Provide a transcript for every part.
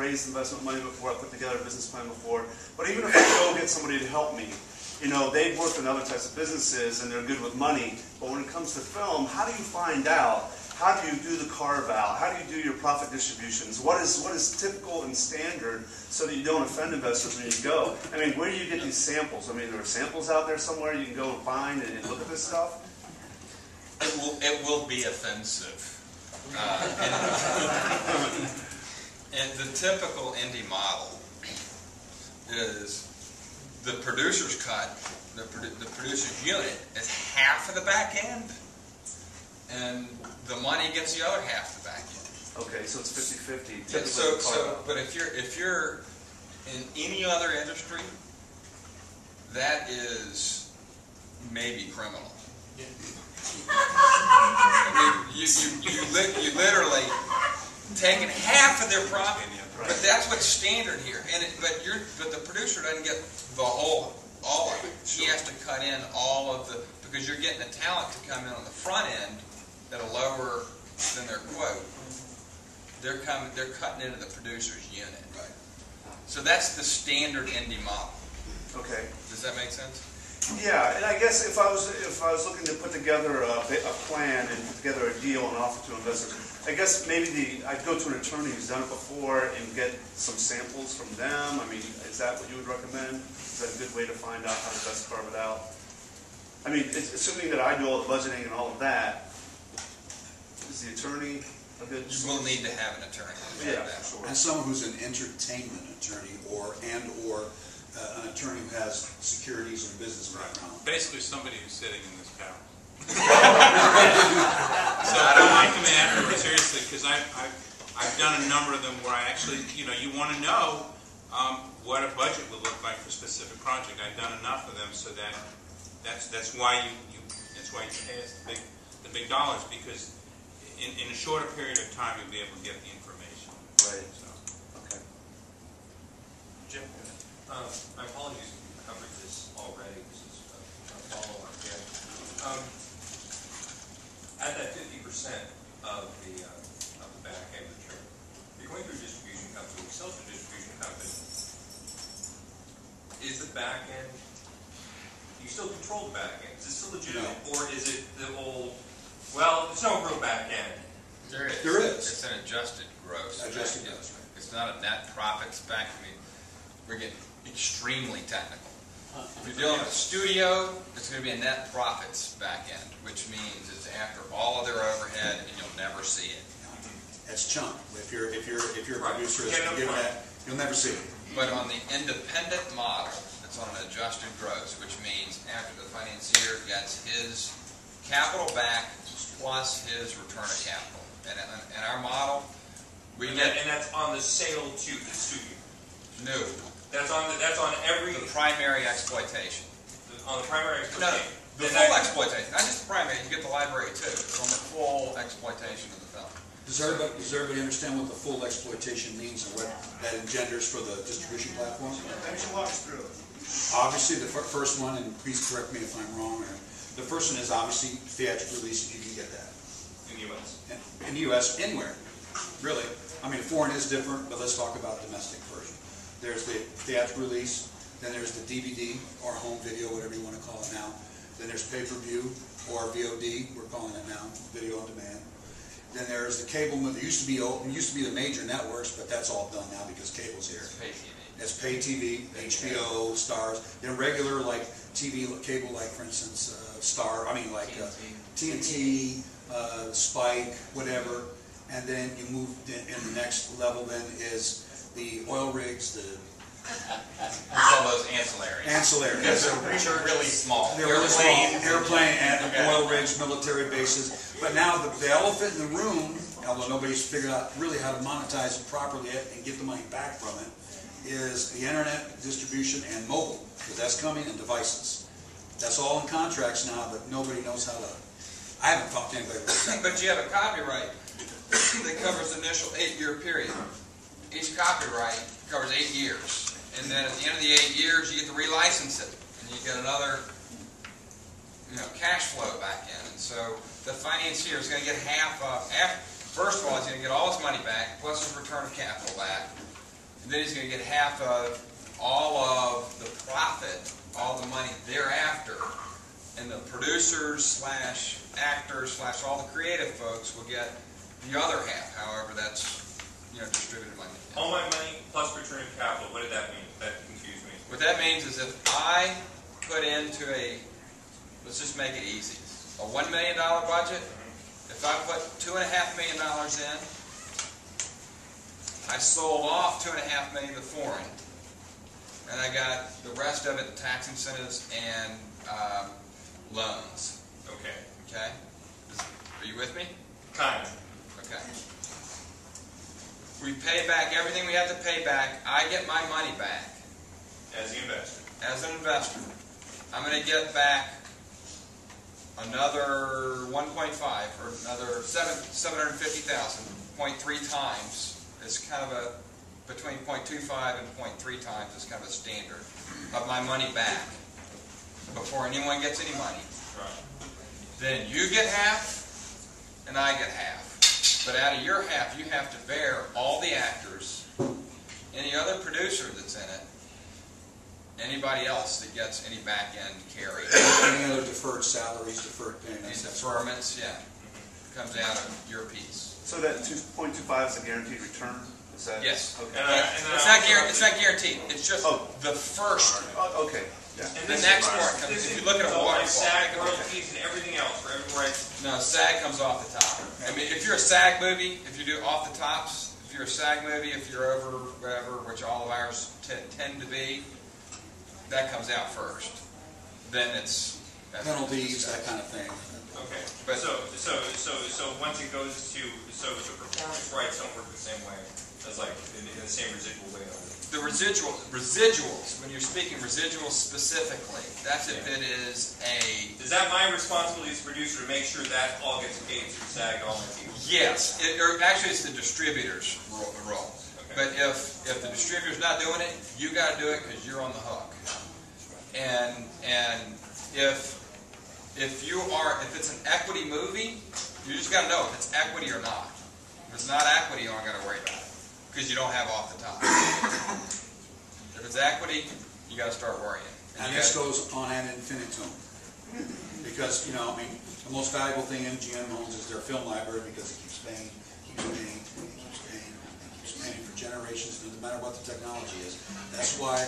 raised investment money before, I've put together a business plan before, but even if I go get somebody to help me, you know, they've worked in other types of businesses and they're good with money, but when it comes to film, how do you find out? How do you do the carve-out? How do you do your profit distributions? What is typical and standard so that you don't offend investors when you go? I mean, where do you get these samples? I mean, there are samples out there somewhere you can go and find and look at this stuff? It will be offensive. And the typical indie model is the producer's cut, the producer's unit is half of the back end, and the money gets the other half of the back end. Okay, so it's 50-50. Yeah, but if you're in any other industry, that is maybe criminal. Yeah. I mean, you literally taking half of their profit, but that's what's standard here. And but the producer doesn't get the all of it. He has to cut in all of the, because you're getting the talent to come in on the front end at a lower than their quote. They're cutting into the producer's unit. Right. So that's the standard indie model. Okay. Does that make sense? Yeah, and I guess if I was looking to put together a plan and put together a deal and offer to investors, I guess maybe I'd go to an attorney who's done it before and get some samples from them. I mean, is that what you would recommend? Is that a good way to find out how to best carve it out? I mean, assuming that I do all the budgeting and all of that, is the attorney a good source? You will need to have an attorney. Yeah, sure. And someone who's an entertainment attorney or an attorney who has securities or business background. Basically, somebody who's sitting in this panel. So I come in afterwards, seriously, because I've done a number of them where I actually, you want to know what a budget would look like for a specific project. I've done enough of them so that's why you pay us the big dollars, because in a shorter period of time you'll be able to get the information. Right. So. Okay. Jim, my apologies if you covered this already. This is a follow-up here. At that 50% of the back end return, you're going through a distribution company, you sell to a distribution company. Is the back end, you still control the back end? Is it still legitimate? No. Or is it the old, well, there's no real back end? There is. There is. It's an adjusted gross. Adjusted gross. It's not a net profits back. I mean, we're getting extremely technical. If you're dealing with a studio, it's going to be a net profits back end, which means it's after all of their overhead, and you'll never see it. That's chunk. If you're a producer, you'll never see it. But on the independent model, it's on an adjusted gross, which means after the financier gets his capital back plus his return of capital. And in our model, and that's on the sale to the studio. No. That's on every the primary exploitation. On the primary exploitation. No, the full exploitation, not just the primary. You get the library too. It's on the full exploitation of the film. Does everybody understand what the full exploitation means and what that engenders for the distribution platform? Let me walk us through it. Obviously, the first one, and please correct me if I'm wrong, the first one is obviously theatrical release, if you can get that. In the U.S. In the U.S., anywhere, really. I mean, foreign is different, but let's talk about domestic version. There's the theatrical release, then there's the DVD or home video, whatever you want to call it now. Then there's pay-per-view or VOD, we're calling it now, video on demand. Then there's the cable. It used to be the major networks, but that's all done now because cable's here. It's pay TV. It's pay TV, HBO, Stars. Then regular like TV, cable, like for instance, TNT, Spike, whatever. And then you move in the next level. Then is the oil rigs, the we call those ancillary. Ancillary. Because they're really small. They're really small. Airplane and oil rigs, military bases. But now the elephant in the room, although nobody's figured out really how to monetize it properly and get the money back from it, is the internet distribution and mobile, because that's coming, and devices. That's all in contracts now, but nobody knows how to. I haven't talked to anybody about that. But you have a copyright that covers the initial 8-year period. Each copyright covers 8 years. And then at the end of the 8 years, you get to relicense it. And you get another cash flow back in. And so the financier is going to get half of, first of all, he's going to get all his money back, plus his return of capital back. and then he's going to get half of all of the profit, all the money thereafter, and the producers slash actors slash all the creative folks will get the other half. However, that's distributed money. All my money plus return of capital. What did that mean? That confused me. What that means is if I put into let's just make it easy, a $1 million budget. If I put $2.5 million in, I sold off $2.5 million to foreign, and I got the rest of it in tax incentives and loans. Okay. Okay? Are you with me? Kind of. Okay. We pay back everything we have to pay back. I get my money back. As the investor. As an investor. I'm going to get back another 1.5 or another 750,000, 0.3 times. It's kind of between 0.25 and 0.3 times is kind of a standard of my money back before anyone gets any money. Right. Then you get half and I get half. But out of your half, you have to bear all the actors, any other producer that's in it, anybody else that gets any back-end carry. Any other deferred salaries, deferred payments. Any deferments, yeah. Comes out of your piece. So that 2.25 is a guaranteed return? Is that, yes. Okay. It's not guaranteed. It's just the first. Okay. Yeah. And the next part comes, if you look at a waterfall. SAG royalties and everything else for everywhere. No, SAG comes off the top. I mean, if you're a SAG movie, if you do off the tops, if you're a SAG movie, if you're over whatever, which all of ours tend to be, that comes out first. Then it's penalties, that kind of thing. Okay. But so once it goes to the performance rights don't work the same way as like in the same residual way. The residuals, when you're speaking residuals specifically, that's if it is a... Is that my responsibility as producer to make sure that all gets paid through SAG and all my people? Yes. Actually, it's the distributor's role. Okay. But if the distributor's not doing it, you got to do it because you're on the hook. And if it's an equity movie, you just got to know if it's equity or not. If it's not equity, you don't got to worry about it because you don't have off the top. If it's equity, you got to start worrying. And this goes on ad infinitum. Because, the most valuable thing MGM owns is their film library because it keeps paying, keeps paying for generations, no matter what the technology is. That's why,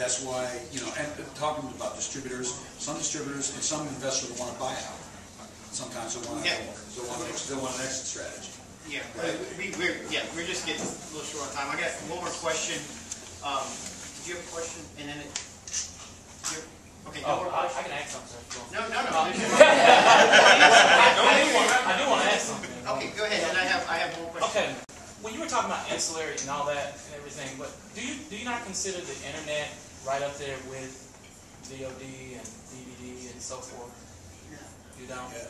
and talking about distributors, some distributors and some investors want to buy out. Sometimes they want an exit strategy. Yeah, we're just getting a little short on time. I got one more question. Did you have a question? And then okay. No more I can ask something. No. I do want to ask something. Okay, go ahead. And I have one question. Okay. When you were talking about ancillary and all that and everything, but do you not consider the internet right up there with VOD and DVD and so forth? You don't? Yeah.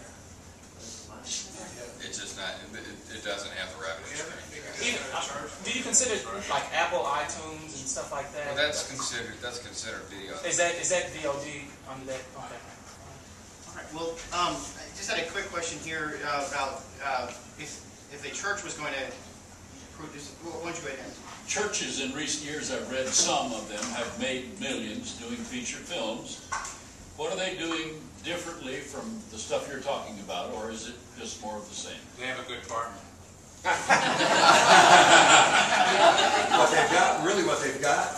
It's just not. It doesn't have the revenue stream. Do you consider like Apple iTunes and stuff like that? Well, that's considered video. Is that VOD under that? Okay. All right. Well, I just had a quick question here about if a church was going to produce. Why don't you go ahead? Churches in recent years, I've read some of them, have made millions doing feature films. What are they doing differently from the stuff you're talking about, or is it just more of the same? They have a good partner. What they've got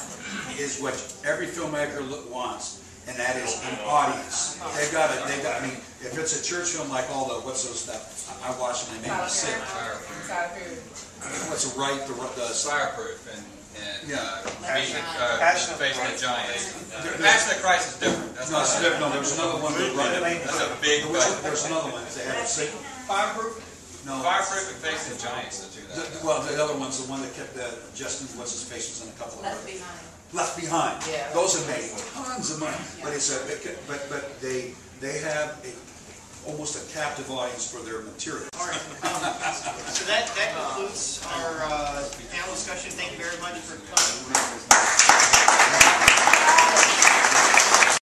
is what every filmmaker wants, and that is an audience. They've got, I mean, if it's a church film like all the, what's those stuff, I watch them, they make me sick. What's the Fireproof and Passion of Facing the Christ. Giants. Passion of Christ is different. That's No, it's different. No, there was another one that run it. That's a big budget. There's another one. They have a sick. Fireproof? No. Fireproof and Facing the Giants, the two that. Well, the other one's the one that kept Justin, what's his face, was in a couple of Left Behind. Left Behind. Yeah. Those have made tons of money, but it's but they have almost a captive audience for their material. All right. So that concludes our panel discussion. Thank you very much for coming.